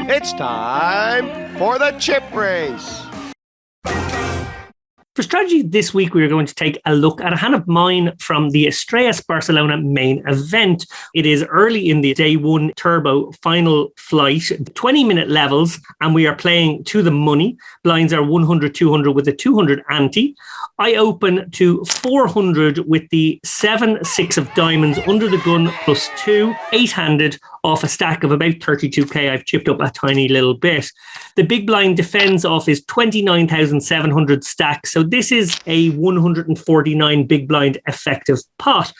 It's time for the chip race. For strategy this week, we are going to take a look at a hand of mine from the Estrellas Barcelona Main Event. It is early in the day one turbo final flight, 20-minute levels, and we are playing to the money. Blinds are 100, 200 with a 200 ante. I open to 400 with the 7-6 of diamonds under the gun plus 2, 8-handed off a stack of about 32k. I've chipped up a tiny little bit. The big blind defends off his 29,700 stack. So this is a 149 big blind effective pot.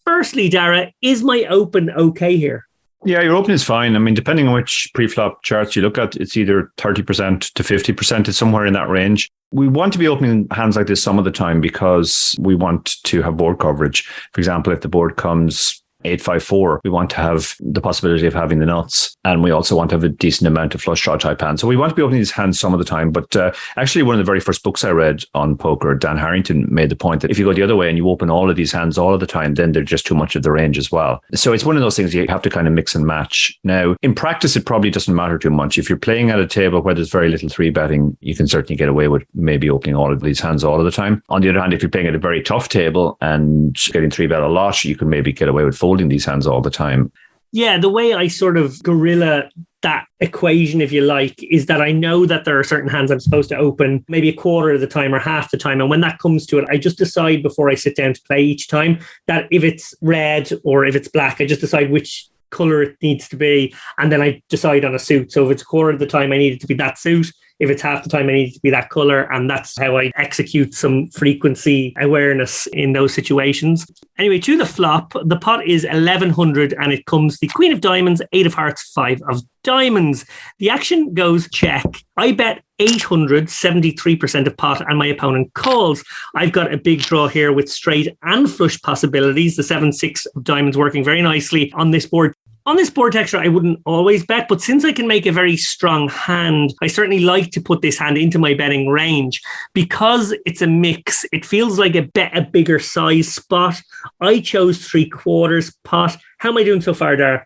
Firstly, Dara, is my open okay here? Yeah, your open is fine. I mean, depending on which pre-flop charts you look at, it's either 30% to 50%. It's somewhere in that range. We want to be opening hands like this some of the time because we want to have board coverage. For example, if the board comes 8-5-4, we want to have the possibility of having the nuts, and we also want to have a decent amount of flush draw type hands. So we want to be opening these hands some of the time. But actually, one of the very first books I read on poker, Dan Harrington made the point that if you go the other way and you open all of these hands all of the time, then they're just too much of the range as well. So it's one of those things you have to kind of mix and match. Now, in practice, it probably doesn't matter too much. If you're playing at a table where there's very little three betting, you can certainly get away with maybe opening all of these hands all of the time. On the other hand, if you're playing at a very tough table and getting three bet a lot, you can maybe get away with folding these hands all the time. Yeah, the way I sort of guerrilla that equation, if you like, is that I know that there are certain hands I'm supposed to open maybe a quarter of the time or half the time. And when that comes to it, I just decide before I sit down to play each time that if it's red or if it's black, I just decide which color it needs to be. And then I decide on a suit. So if it's a quarter of the time, I need it to be that suit. If it's half the time, I need it to be that color. And that's how I execute some frequency awareness in those situations. Anyway, to the flop, the pot is 1100 and it comes the Queen of Diamonds, 8 of Hearts, 5 of Diamonds. The action goes check. I bet 800, 73% of pot, and my opponent calls. I've got a big draw here with straight and flush possibilities. The 7-6 of Diamonds working very nicely on this board. On this board texture, I wouldn't always bet, but since I can make a very strong hand, I certainly like to put this hand into my betting range. Because it's a mix, it feels like a bigger size spot. I chose 3/4 pot. How am I doing so far, Dara?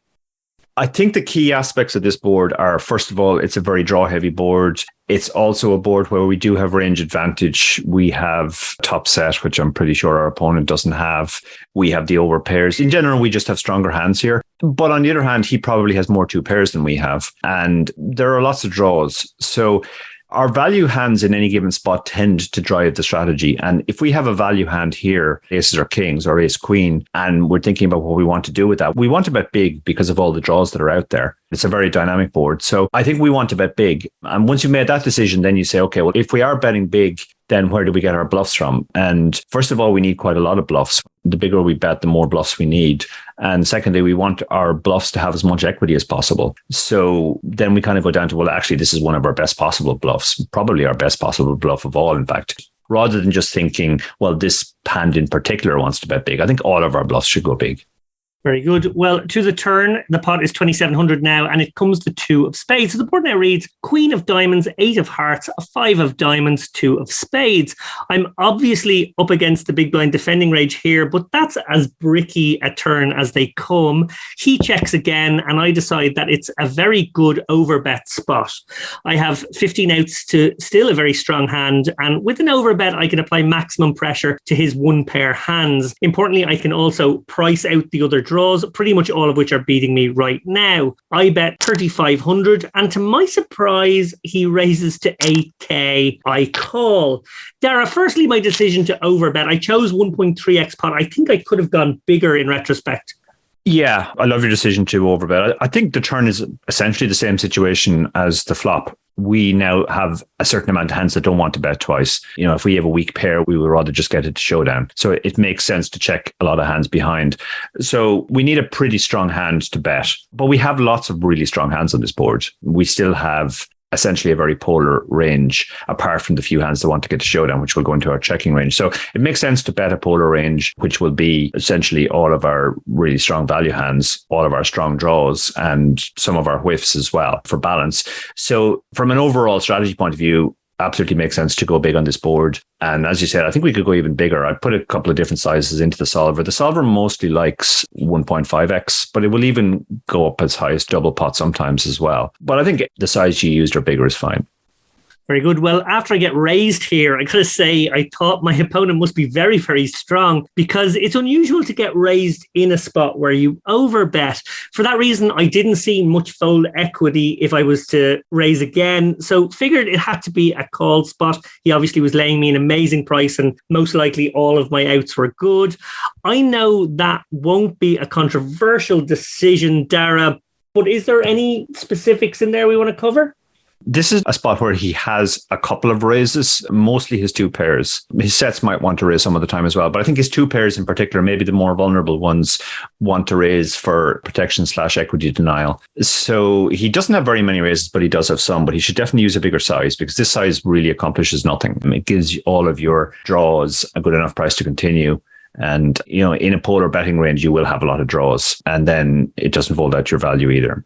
I think the key aspects of this board are, first of all, it's a very draw-heavy board. It's also a board where we do have range advantage. We have top set, which I'm pretty sure our opponent doesn't have. We have the over pairs. In general, we just have stronger hands here. But on the other hand, he probably has more two pairs than we have. And there are lots of draws. So our value hands in any given spot tend to drive the strategy. And if we have a value hand here, aces or kings or ace queen, and we're thinking about what we want to do with that, we want to bet big because of all the draws that are out there. It's a very dynamic board. So I think we want to bet big. And once you've made that decision, then you say, okay, well, if we are betting big, then where do we get our bluffs from? And first of all, we need quite a lot of bluffs. The bigger we bet, the more bluffs we need. And secondly, we want our bluffs to have as much equity as possible. So then we kind of go down to, well, actually, this is one of our best possible bluffs, probably our best possible bluff of all, in fact. Rather than just thinking, well, this hand in particular wants to bet big. I think all of our bluffs should go big. Very good. Well, to the turn, the pot is 2,700 now, and it comes to 2 of spades. So the board now reads Queen of Diamonds, 8 of Hearts, 5 of Diamonds, 2 of Spades. I'm obviously up against the big blind defending range here, but that's as bricky a turn as they come. He checks again, and I decide that it's a very good overbet spot. I have 15 outs to still a very strong hand, and with an overbet, I can apply maximum pressure to his one pair hands. Importantly, I can also price out the other draws, pretty much all of which are beating me right now. I bet 3,500, and to my surprise, he raises to 8k. I call. Dara, firstly, my decision to overbet. I chose 1.3x pot. I think I could have gone bigger in retrospect. Yeah, I love your decision to overbet. I think the turn is essentially the same situation as the flop. We now have a certain amount of hands that don't want to bet twice. You know, if we have a weak pair, we would rather just get it to showdown. So it makes sense to check a lot of hands behind. So we need a pretty strong hand to bet, but we have lots of really strong hands on this board. We still have essentially a very polar range, apart from the few hands that want to get to showdown, which will go into our checking range. So it makes sense to bet a polar range, which will be essentially all of our really strong value hands, all of our strong draws, and some of our whiffs as well for balance. So from an overall strategy point of view, absolutely makes sense to go big on this board. And as you said, I think we could go even bigger. I'd put a couple of different sizes into the solver. The solver mostly likes 1.5x, but it will even go up as high as double pot sometimes as well. But I think the size you used or bigger is fine. Very good. Well, after I get raised here, I got to say, I thought my opponent must be very, very strong because it's unusual to get raised in a spot where you overbet. For that reason, I didn't see much fold equity if I was to raise again. So figured it had to be a call spot. He obviously was laying me an amazing price and most likely all of my outs were good. I know that won't be a controversial decision, Dara, but is there any specifics in there we want to cover? This is a spot where he has a couple of raises, mostly his two pairs. His sets might want to raise some of the time as well, but I think his two pairs in particular, maybe the more vulnerable ones, want to raise for protection/equity denial. So he doesn't have very many raises, but he does have some, but he should definitely use a bigger size because this size really accomplishes nothing. It gives all of your draws a good enough price to continue. And, in a polar betting range, you will have a lot of draws, and then it doesn't fold out your value either.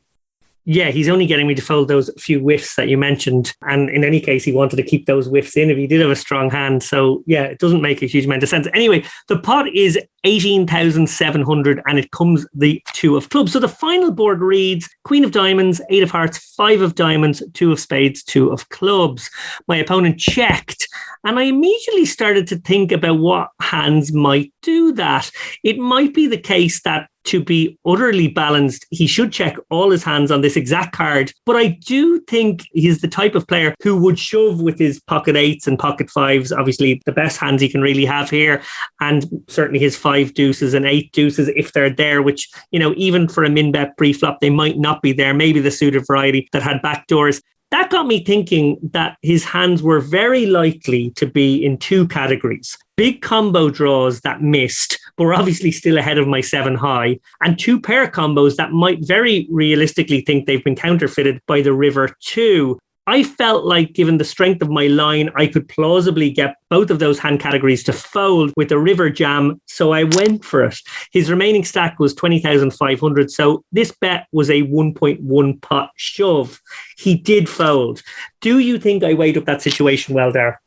Yeah, he's only getting me to fold those few whiffs that you mentioned. And in any case, he wanted to keep those whiffs in if he did have a strong hand. So yeah, it doesn't make a huge amount of sense. Anyway, the pot is 18,700 and it comes the 2 of clubs. So the final board reads Queen of Diamonds, 8 of Hearts, 5 of Diamonds, 2 of Spades, 2 of Clubs. My opponent checked and I immediately started to think about what hands might do that. It might be the case that to be utterly balanced, he should check all his hands on this exact card. But I do think he's the type of player who would shove with his pocket 8s and pocket 5s, obviously the best hands he can really have here, and certainly his 5 deuces and 8 deuces if they're there, which, even for a min bet pre-flop, they might not be there. Maybe the suited variety that had backdoors. That got me thinking that his hands were very likely to be in 2 categories. Big combo draws that missed, but were obviously still ahead of my 7 high, and 2 pair combos that might very realistically think they've been counterfeited by the river 2. I felt like, given the strength of my line, I could plausibly get both of those hand categories to fold with the river jam, so I went for it. His remaining stack was 20,500, so this bet was a 1.1 pot shove. He did fold. Do you think I weighed up that situation well there?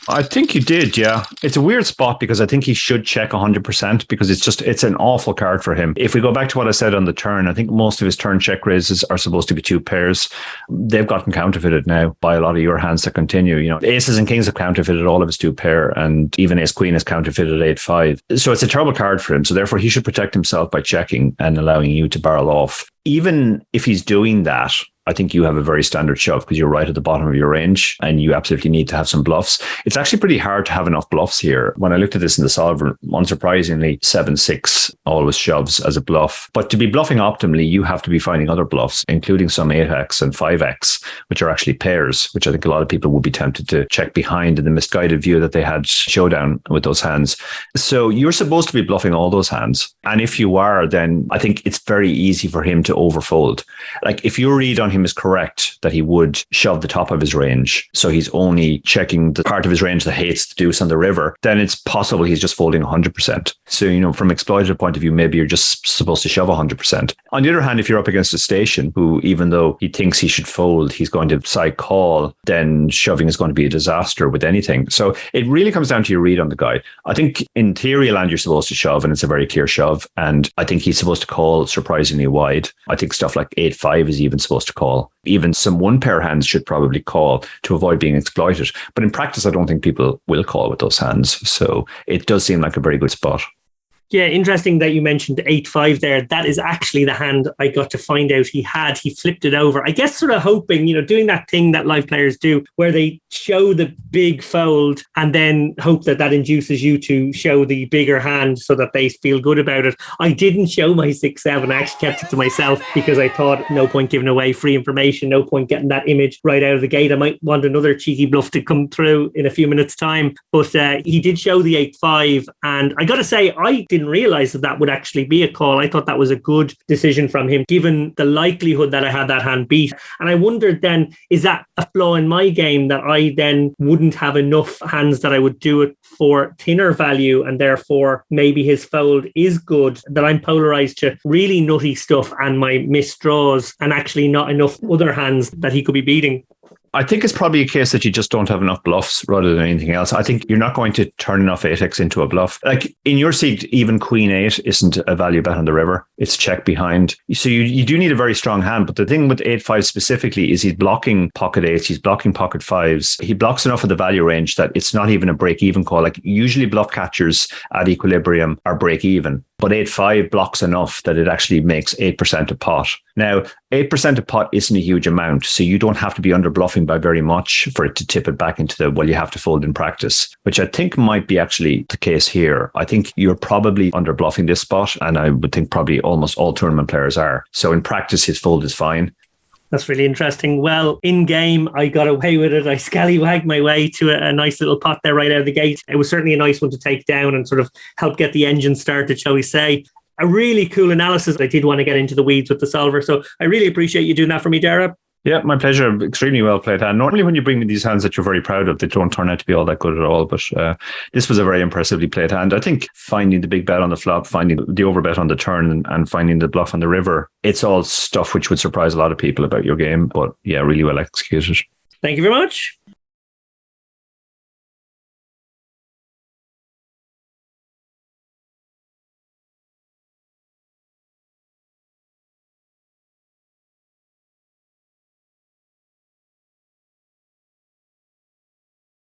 I think you did, yeah. It's a weird spot because I think he should check 100% because it's an awful card for him. If we go back to what I said on the turn, I think most of his turn check raises are supposed to be 2 pairs. They've gotten counterfeited now by a lot of your hands that continue. Aces and kings have counterfeited all of his 2 pair, and even ace queen has counterfeited 8-5. So it's a terrible card for him. So therefore he should protect himself by checking and allowing you to barrel off. Even if he's doing that, I think you have a very standard shove because you're right at the bottom of your range and you absolutely need to have some bluffs. It's actually pretty hard to have enough bluffs here. When I looked at this in the solver, unsurprisingly, 7-6 always shoves as a bluff. But to be bluffing optimally, you have to be finding other bluffs, including some 8x and 5x, which are actually pairs, which I think a lot of people would be tempted to check behind in the misguided view that they had showdown with those hands. So you're supposed to be bluffing all those hands. And if you are, then I think it's very easy for him to overfold. Like if your read on him is correct that he would shove the top of his range, so he's only checking the part of his range that hates the deuce on the river, then it's possible he's just folding 100%. So, from exploitative point of view, maybe you're just supposed to shove 100%. On the other hand, if you're up against a station who, even though he thinks he should fold, he's going to side call, then shoving is going to be a disaster with anything. So it really comes down to your read on the guy. I think in theory land you're supposed to shove, and it's a very clear shove, and I think he's supposed to call surprisingly wide. I think stuff like 8-5 is even supposed to call. Even some 1 pair hands should probably call to avoid being exploited. But in practice, I don't think people will call with those hands. So it does seem like a very good spot. Yeah, interesting that you mentioned 8-5 there. That is actually the hand I got to find out he had. He flipped it over. I guess sort of hoping, doing that thing that live players do where they show the big fold and then hope that induces you to show the bigger hand so that they feel good about it. I didn't show my 6-7. I actually kept it to myself because I thought no point giving away free information, no point getting that image right out of the gate. I might want another cheeky bluff to come through in a few minutes' time. But he did show the 8-5. And I got to say, I didn't realize that would actually be a call. I thought that was a good decision from him, given the likelihood that I had that hand beat. And I wondered then, is that a flaw in my game that I then wouldn't have enough hands that I would do it for thinner value, and therefore maybe his fold is good, that I'm polarized to really nutty stuff and my missed draws and actually not enough other hands that he could be beating? I think it's probably a case that you just don't have enough bluffs rather than anything else. I think you're not going to turn enough 8x into a bluff. Like in your seat, even Queen 8 isn't a value bet on the river. It's check behind. So you do need a very strong hand. But the thing with 8-5 specifically is he's blocking pocket 8s, he's blocking pocket 5s. He blocks enough of the value range that it's not even a break-even call. Like usually bluff catchers at equilibrium are break-even. But 8-5 blocks enough that it actually makes 8% a pot. Now, 8% a pot isn't a huge amount, so you don't have to be under bluffing by very much for it to tip it back into you have to fold in practice, which I think might be actually the case here. I think you're probably under bluffing this spot, and I would think probably almost all tournament players are. So in practice, his fold is fine. That's really interesting. Well, in game, I got away with it. I scallywagged my way to a nice little pot there right out of the gate. It was certainly a nice one to take down and sort of help get the engine started, shall we say. A really cool analysis. I did want to get into the weeds with the solver. So I really appreciate you doing that for me, Dara. Yeah, my pleasure. Extremely well played hand. Normally when you bring me these hands that you're very proud of, they don't turn out to be all that good at all. But this was a very impressively played hand. I think finding the big bet on the flop, finding the overbet on the turn and finding the bluff on the river, it's all stuff which would surprise a lot of people about your game. But yeah, really well executed. Thank you very much.